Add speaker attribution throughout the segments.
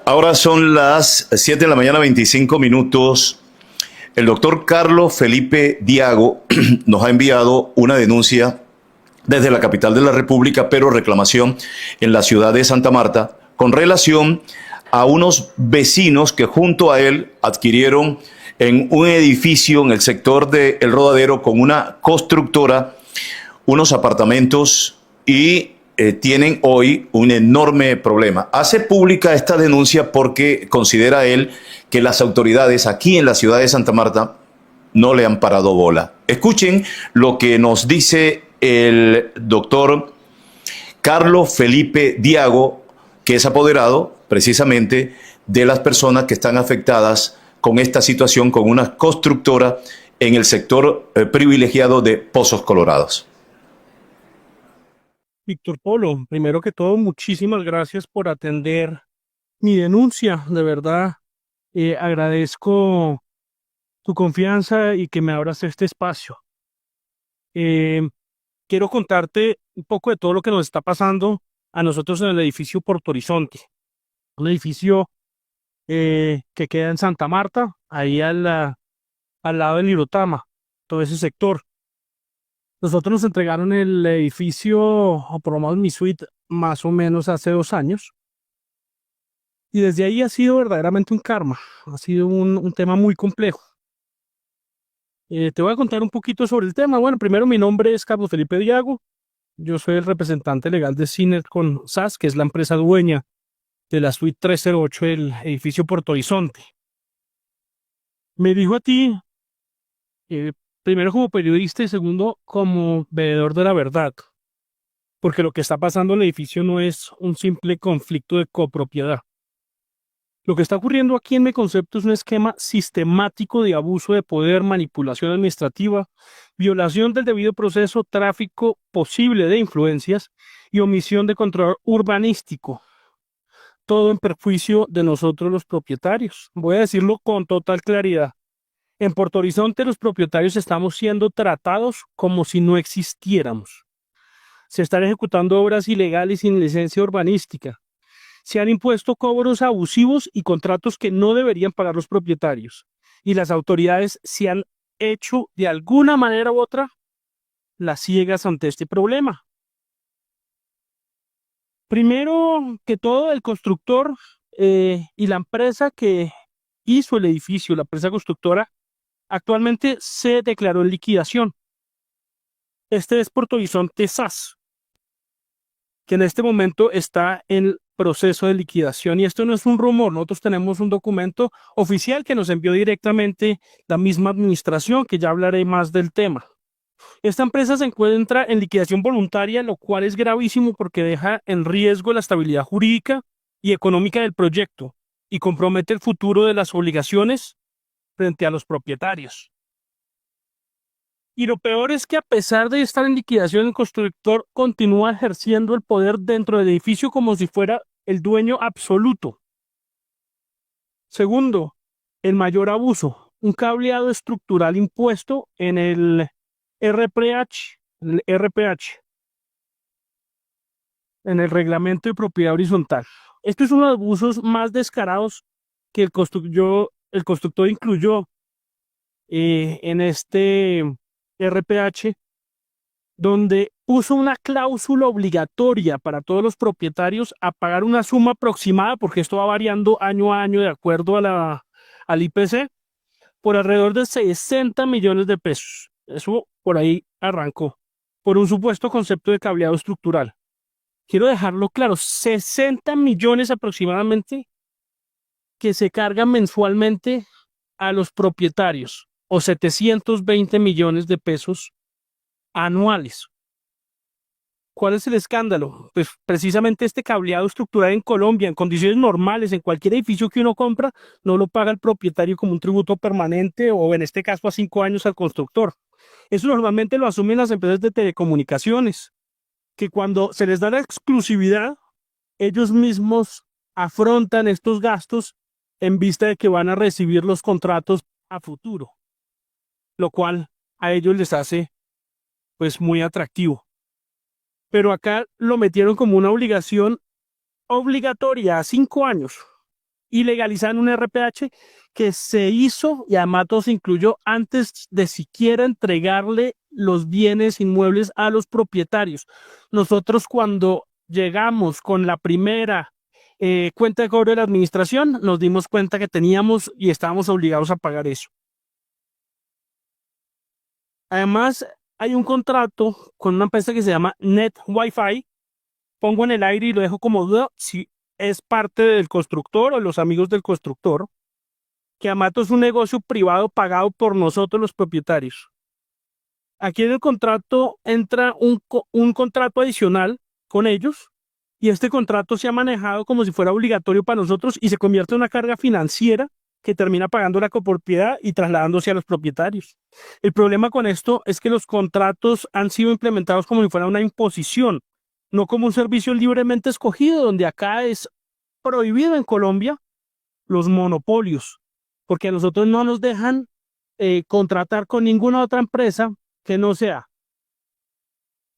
Speaker 1: Ahora son las 7 de la mañana, 25 minutos. El doctor Carlos Felipe Diago nos ha enviado una denuncia desde la capital de la República, pero reclamación en la ciudad de Santa Marta, con relación a unos vecinos que junto a él adquirieron en un edificio en el sector de El Rodadero con una constructora unos apartamentos y tienen hoy un enorme problema. Hace pública esta denuncia porque considera él que las autoridades aquí en la ciudad de Santa Marta no le han parado bola. Escuchen lo que nos dice el doctor Carlos Felipe Diago, que es apoderado precisamente de las personas que están afectadas con esta situación, con una constructora en el sector privilegiado de Pozos Colorados.
Speaker 2: Víctor Polo, primero que todo, muchísimas gracias por atender mi denuncia. De verdad, agradezco tu confianza y que me abras este espacio. Eh, Quiero contarte un poco de todo lo que nos está pasando a nosotros en el edificio Puerto Horizonte, un edificio que queda en Santa Marta, ahí al lado del Irotama, todo ese sector. Nosotros nos entregaron el edificio, o por lo menos mi suite, más o menos hace 2 años. Y desde ahí ha sido verdaderamente un karma, ha sido un tema muy complejo. Te voy a contar un poquito sobre el tema. Bueno, primero mi nombre es Carlos Felipe Diago, yo soy el representante legal de Syner con SAS, que es la empresa dueña de la suite 308 del edificio Puerto Horizonte. Me dirijo a ti, eh, primero como periodista y segundo como veedor de la verdad, porque lo que está pasando en el edificio no es un simple conflicto de copropiedad. Lo que está ocurriendo aquí en mi concepto es un esquema sistemático de abuso de poder, manipulación administrativa, violación del debido proceso, tráfico posible de influencias y omisión de control urbanístico. Todo en perjuicio de nosotros los propietarios. Voy a decirlo con total claridad. En Puerto Horizonte los propietarios estamos siendo tratados como si no existiéramos. Se están ejecutando obras ilegales sin licencia urbanística. Se han impuesto cobros abusivos y contratos que no deberían pagar los propietarios. Y las autoridades se han hecho de alguna manera u otra las ciegas ante este problema. Primero que todo, el constructor y la empresa que hizo el edificio, la empresa constructora, actualmente se declaró en liquidación. Este es Puerto Horizonte SAS, que en este momento está en proceso de liquidación. Y esto no es un rumor, nosotros tenemos un documento oficial que nos envió directamente la misma administración, que ya hablaré más del tema. Esta empresa se encuentra en liquidación voluntaria, lo cual es gravísimo porque deja en riesgo la estabilidad jurídica y económica del proyecto y compromete el futuro de las obligaciones frente a los propietarios. Y lo peor es que a pesar de estar en liquidación, el constructor continúa ejerciendo el poder dentro del edificio como si fuera el dueño absoluto. Segundo, el mayor abuso, un cableado estructural impuesto en el RPH, en el Reglamento de Propiedad Horizontal. Esto es uno de los abusos más descarados que el constructor incluyó en este RPH, donde puso una cláusula obligatoria para todos los propietarios a pagar una suma aproximada, porque esto va variando año a año de acuerdo al IPC, por alrededor de 60 millones de pesos. Eso por ahí arrancó, por un supuesto concepto de cableado estructural. Quiero dejarlo claro, 60 millones aproximadamente que se cargan mensualmente a los propietarios, o 720 millones de pesos anuales. ¿Cuál es el escándalo? Pues precisamente este cableado estructural en Colombia, en condiciones normales, en cualquier edificio que uno compra, no lo paga el propietario como un tributo permanente o en este caso a 5 años al constructor. Eso normalmente lo asumen las empresas de telecomunicaciones, que cuando se les da la exclusividad, ellos mismos afrontan estos gastos en vista de que van a recibir los contratos a futuro, lo cual a ellos les hace pues muy atractivo. Pero acá lo metieron como una obligación obligatoria a 5 años. y legalizar un RPH que se hizo y además todo se incluyó antes de siquiera entregarle los bienes inmuebles a los propietarios. Nosotros cuando llegamos con la primera cuenta de cobro de la administración, nos dimos cuenta que teníamos y estábamos obligados a pagar eso. Además, hay un contrato con una empresa que se llama Net Wi-Fi. Pongo en el aire y lo dejo como duda si es parte del constructor o los amigos del constructor, que Amato es un negocio privado pagado por nosotros los propietarios. Aquí en el contrato entra un contrato adicional con ellos y este contrato se ha manejado como si fuera obligatorio para nosotros y se convierte en una carga financiera que termina pagando la copropiedad y trasladándose a los propietarios. El problema con esto es que los contratos han sido implementados como si fuera una imposición, no como un servicio libremente escogido, donde acá es prohibido en Colombia los monopolios, porque a nosotros no nos dejan contratar con ninguna otra empresa que no sea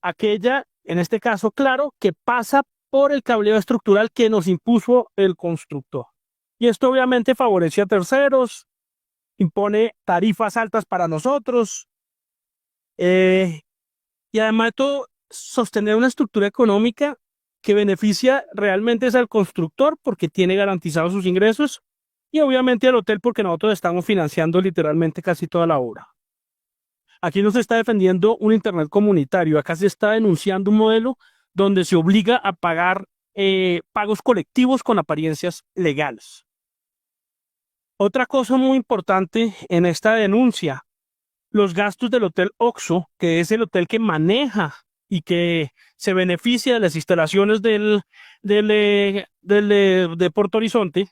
Speaker 2: aquella, en este caso, claro, que pasa por el cableo estructural que nos impuso el constructor. Y esto obviamente favorece a terceros, impone tarifas altas para nosotros, y además de todo, sostener una estructura económica que beneficia realmente es al constructor porque tiene garantizados sus ingresos y obviamente al hotel porque nosotros estamos financiando literalmente casi toda la obra. Aquí no se está defendiendo un internet comunitario, acá se está denunciando un modelo donde se obliga a pagar pagos colectivos con apariencias legales. Otra cosa muy importante en esta denuncia, los gastos del Hotel Oxo, que es el hotel que maneja y que se beneficia de las instalaciones de Puerto Horizonte.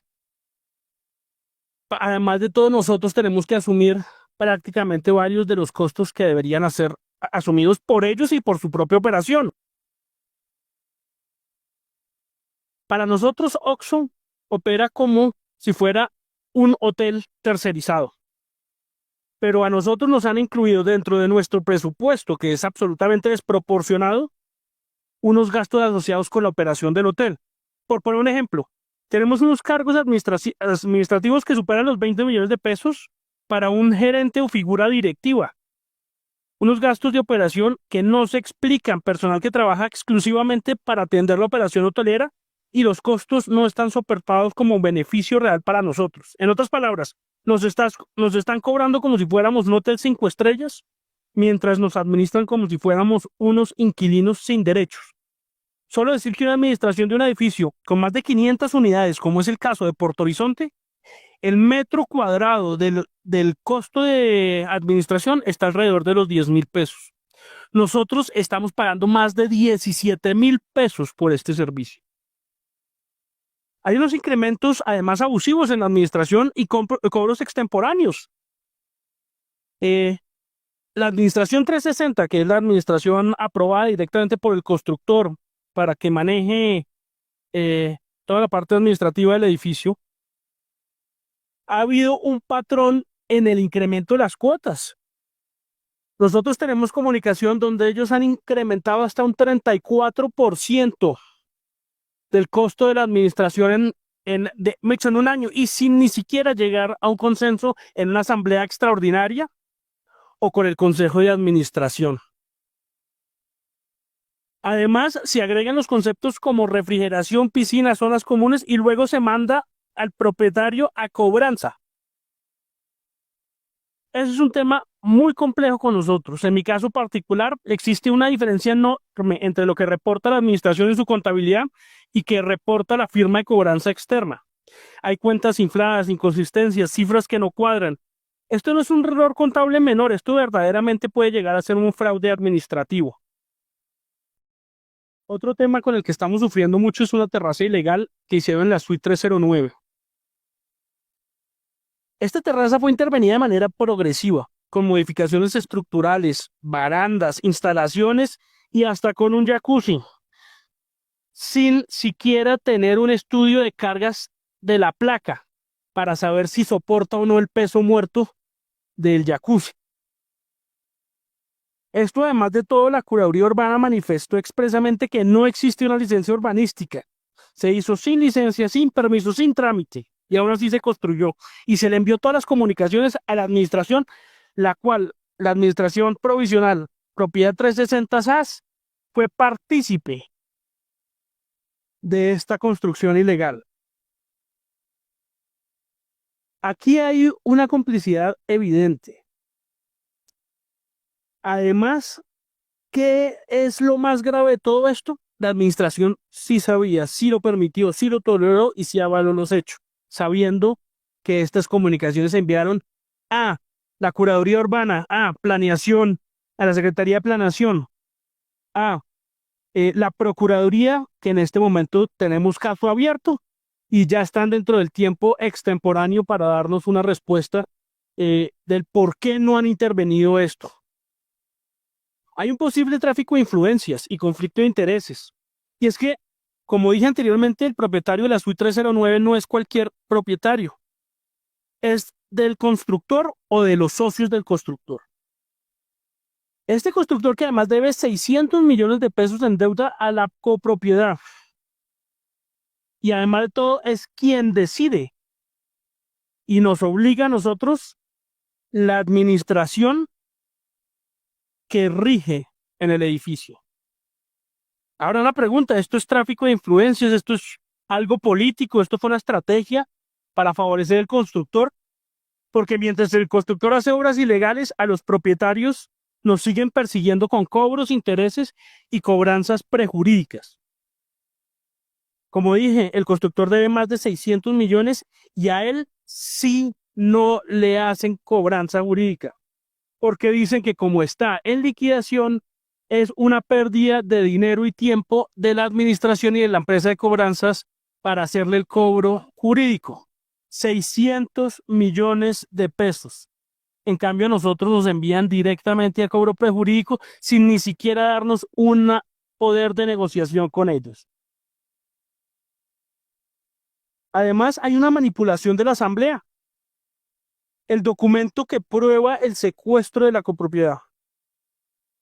Speaker 2: Además de todo, nosotros tenemos que asumir prácticamente varios de los costos que deberían ser asumidos por ellos y por su propia operación. Para nosotros, Oxo opera como si fuera un hotel tercerizado. Pero a nosotros nos han incluido dentro de nuestro presupuesto, que es absolutamente desproporcionado, unos gastos asociados con la operación del hotel. Por poner un ejemplo, tenemos unos cargos administrativos que superan los 20 millones de pesos para un gerente o figura directiva. Unos gastos de operación que no se explican, personal que trabaja exclusivamente para atender la operación hotelera y los costos no están soportados como un beneficio real para nosotros. En otras palabras, nos están cobrando como si fuéramos un hotel 5 estrellas, mientras nos administran como si fuéramos unos inquilinos sin derechos. Solo decir que una administración de un edificio con más de 500 unidades, como es el caso de Puerto Horizonte, el metro cuadrado del costo de administración está alrededor de los 10.000 pesos. Nosotros estamos pagando más de 17.000 pesos por este servicio. Hay unos incrementos además abusivos en la administración y cobros extemporáneos. La administración 360, que es la administración aprobada directamente por el constructor para que maneje toda la parte administrativa del edificio, ha habido un patrón en el incremento de las cuotas. Nosotros tenemos comunicación donde ellos han incrementado hasta un 34% del costo de la administración en un año y sin ni siquiera llegar a un consenso en una asamblea extraordinaria o con el consejo de administración. Además, se agregan los conceptos como refrigeración, piscina, zonas comunes y luego se manda al propietario a cobranza. Ese es un tema muy complejo con nosotros. En mi caso particular, existe una diferencia enorme entre lo que reporta la administración en su contabilidad y que reporta la firma de cobranza externa. Hay cuentas infladas, inconsistencias, cifras que no cuadran. Esto no es un error contable menor, esto verdaderamente puede llegar a ser un fraude administrativo. Otro tema con el que estamos sufriendo mucho es una terraza ilegal que hicieron en la suite 309. Esta terraza fue intervenida de manera progresiva, con modificaciones estructurales, barandas, instalaciones y hasta con un jacuzzi, sin siquiera tener un estudio de cargas de la placa para saber si soporta o no el peso muerto del jacuzzi. Esto, además de todo, la Curaduría Urbana manifestó expresamente que no existe una licencia urbanística. Se hizo sin licencia, sin permiso, sin trámite. y aún así se construyó. Y se le envió todas las comunicaciones a la administración, la cual la administración provisional, propiedad 360 SAS, fue partícipe de esta construcción ilegal. Aquí hay una complicidad evidente. Además, ¿qué es lo más grave de todo esto? La administración sí sabía, sí lo permitió, sí lo toleró y sí avaló los hechos, sabiendo que estas comunicaciones se enviaron a la Curaduría Urbana, a Planeación, a la Secretaría de Planeación, a la Procuraduría, que en este momento tenemos caso abierto y ya están dentro del tiempo extemporáneo para darnos una respuesta del por qué no han intervenido esto. Hay un posible tráfico de influencias y conflicto de intereses. Y es que, como dije anteriormente, el propietario de la suite 309 no es cualquier propietario. Es del constructor o de los socios del constructor. Este constructor, que además debe 600 millones de pesos en deuda a la copropiedad. Y además de todo, es quien decide y nos obliga a nosotros, la administración que rige en el edificio. Ahora una pregunta, ¿esto es tráfico de influencias? ¿Esto es algo político? ¿Esto fue una estrategia para favorecer al constructor? Porque mientras el constructor hace obras ilegales, a los propietarios nos siguen persiguiendo con cobros, intereses y cobranzas prejurídicas. Como dije, el constructor debe más de 600 millones y a él sí no le hacen cobranza jurídica, porque dicen que como está en liquidación, es una pérdida de dinero y tiempo de la administración y de la empresa de cobranzas para hacerle el cobro jurídico. 600 millones de pesos. En cambio, a nosotros nos envían directamente a cobro prejurídico sin ni siquiera darnos un poder de negociación con ellos. Además, hay una manipulación de la asamblea. El documento que prueba el secuestro de la copropiedad.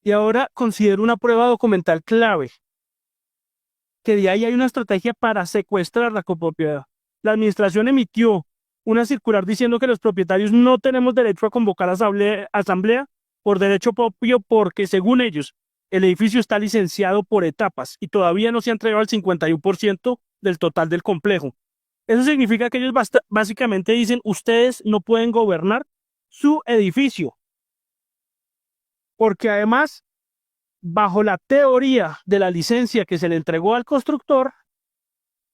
Speaker 2: Y ahora considero una prueba documental clave, que de ahí hay una estrategia para secuestrar la copropiedad. La administración emitió una circular diciendo que los propietarios no tenemos derecho a convocar asamblea por derecho propio porque, según ellos, el edificio está licenciado por etapas y todavía no se ha entregado el 51% del total del complejo. Eso significa que ellos básicamente dicen, ustedes no pueden gobernar su edificio, porque además, bajo la teoría de la licencia que se le entregó al constructor,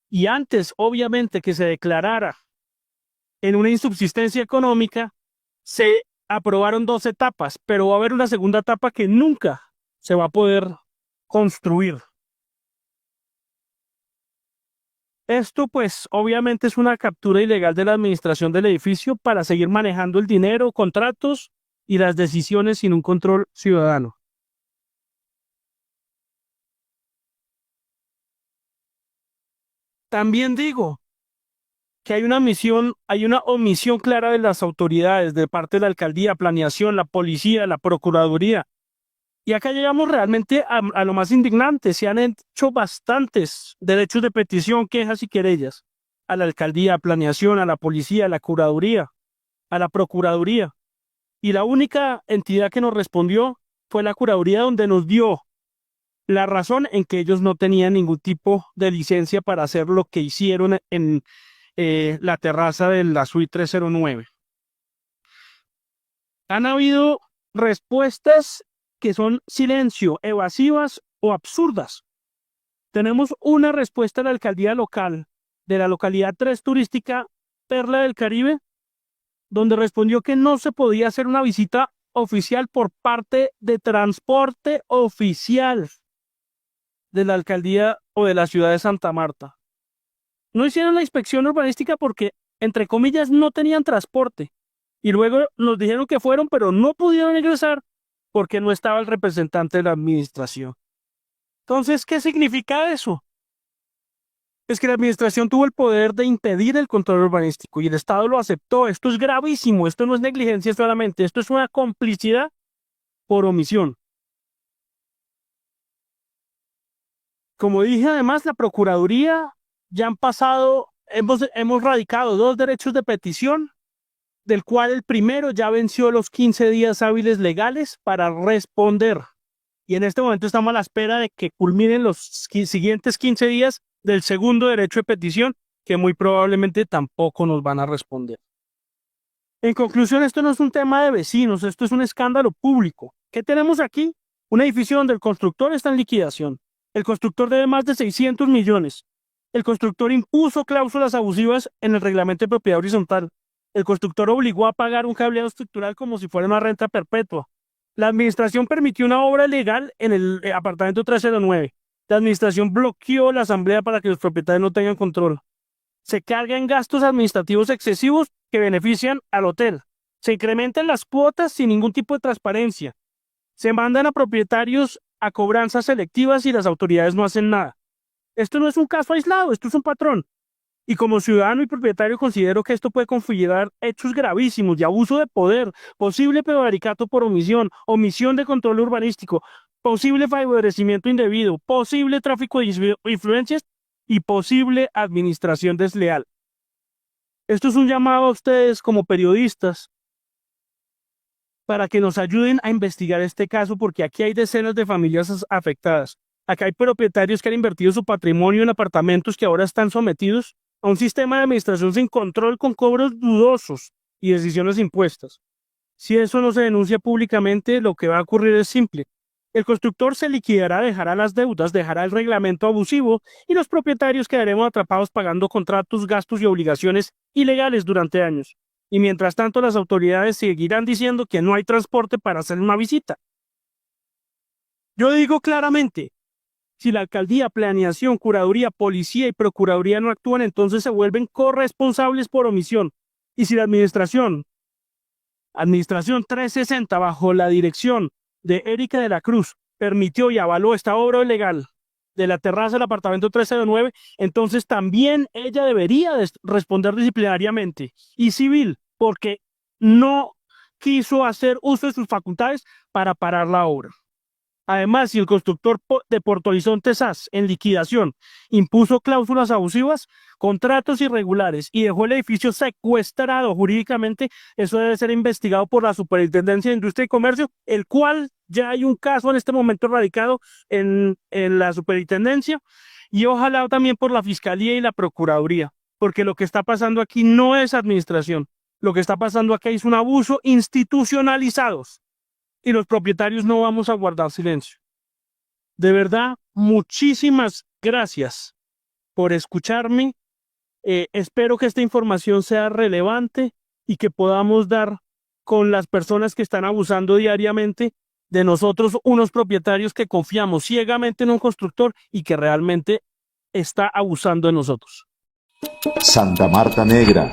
Speaker 2: y antes, obviamente, que se declarara en una insubsistencia económica, se aprobaron 2 etapas, pero va a haber una segunda etapa que nunca se va a poder construir. Esto, pues, obviamente es una captura ilegal de la administración del edificio para seguir manejando el dinero, contratos y las decisiones sin un control ciudadano. También digo que hay una omisión clara de las autoridades, de parte de la alcaldía, planeación, la policía, la procuraduría. Y acá llegamos realmente a lo más indignante. Se han hecho bastantes derechos de petición, quejas y querellas a la alcaldía, a planeación, a la policía, a la curaduría, a la procuraduría. Y la única entidad que nos respondió fue la curaduría, donde nos dio la razón en que ellos no tenían ningún tipo de licencia para hacer lo que hicieron en la terraza de la suite 309. Han habido respuestas que son silencio, evasivas o absurdas. Tenemos una respuesta de la alcaldía local, de la localidad 3 turística Perla del Caribe, donde respondió que no se podía hacer una visita oficial por parte de transporte oficial de la alcaldía o de la ciudad de Santa Marta. No hicieron la inspección urbanística porque, entre comillas, no tenían transporte. Y luego nos dijeron que fueron, pero no pudieron ingresar porque no estaba el representante de la administración. Entonces, ¿qué significa eso? Es que la administración tuvo el poder de impedir el control urbanístico y el Estado lo aceptó. Esto es gravísimo, esto no es negligencia solamente, esto es una complicidad por omisión. Como dije, además, la Procuraduría ya han pasado hemos radicado 2 derechos de petición, del cual el primero ya venció los 15 días hábiles legales para responder. Y en este momento estamos a la espera de que culminen los siguientes 15 días del segundo derecho de petición, que muy probablemente tampoco nos van a responder. En conclusión, esto no es un tema de vecinos, esto es un escándalo público. ¿Qué tenemos aquí? Un edificio donde el constructor está en liquidación. El constructor debe más de 600 millones. El constructor impuso cláusulas abusivas en el reglamento de propiedad horizontal. El constructor obligó a pagar un cableado estructural como si fuera una renta perpetua. La administración permitió una obra legal en el apartamento 309. La administración bloqueó la asamblea para que los propietarios no tengan control. Se carga en gastos administrativos excesivos que benefician al hotel. Se incrementan las cuotas sin ningún tipo de transparencia. Se mandan a propietarios a cobranzas selectivas y las autoridades no hacen nada. Esto no es un caso aislado, esto es un patrón. Y como ciudadano y propietario considero que esto puede configurar hechos gravísimos de abuso de poder, posible prevaricato por omisión, omisión de control urbanístico, posible favorecimiento indebido, posible tráfico de influencias y posible administración desleal. Esto es un llamado a ustedes como periodistas para que nos ayuden a investigar este caso, porque aquí hay decenas de familias afectadas. Acá hay propietarios que han invertido su patrimonio en apartamentos que ahora están sometidos a un sistema de administración sin control, con cobros dudosos y decisiones impuestas. Si eso no se denuncia públicamente, lo que va a ocurrir es simple. El constructor se liquidará, dejará las deudas, dejará el reglamento abusivo y los propietarios quedaremos atrapados pagando contratos, gastos y obligaciones ilegales durante años. Y mientras tanto, las autoridades seguirán diciendo que no hay transporte para hacer una visita. Yo digo claramente, si la alcaldía, planeación, curaduría, policía y procuraduría no actúan, entonces se vuelven corresponsables por omisión. Y si la administración 360, bajo la dirección de Erika de la Cruz, permitió y avaló esta obra ilegal de la terraza del apartamento 309, entonces también ella debería responder disciplinariamente y civil, porque no quiso hacer uso de sus facultades para parar la obra. Además, si el constructor de Puerto Horizonte SAS, en liquidación, impuso cláusulas abusivas, contratos irregulares y dejó el edificio secuestrado jurídicamente, eso debe ser investigado por la Superintendencia de Industria y Comercio, el cual ya hay un caso en este momento radicado en la Superintendencia, y ojalá también por la Fiscalía y la Procuraduría, porque lo que está pasando aquí no es administración, lo que está pasando aquí es un abuso institucionalizado. Y los propietarios no vamos a guardar silencio. De verdad, muchísimas gracias por escucharme. Espero que esta información sea relevante y que podamos dar con las personas que están abusando diariamente de nosotros, unos propietarios que confiamos ciegamente en un constructor y que realmente está abusando de nosotros.
Speaker 1: Santa Marta Negra.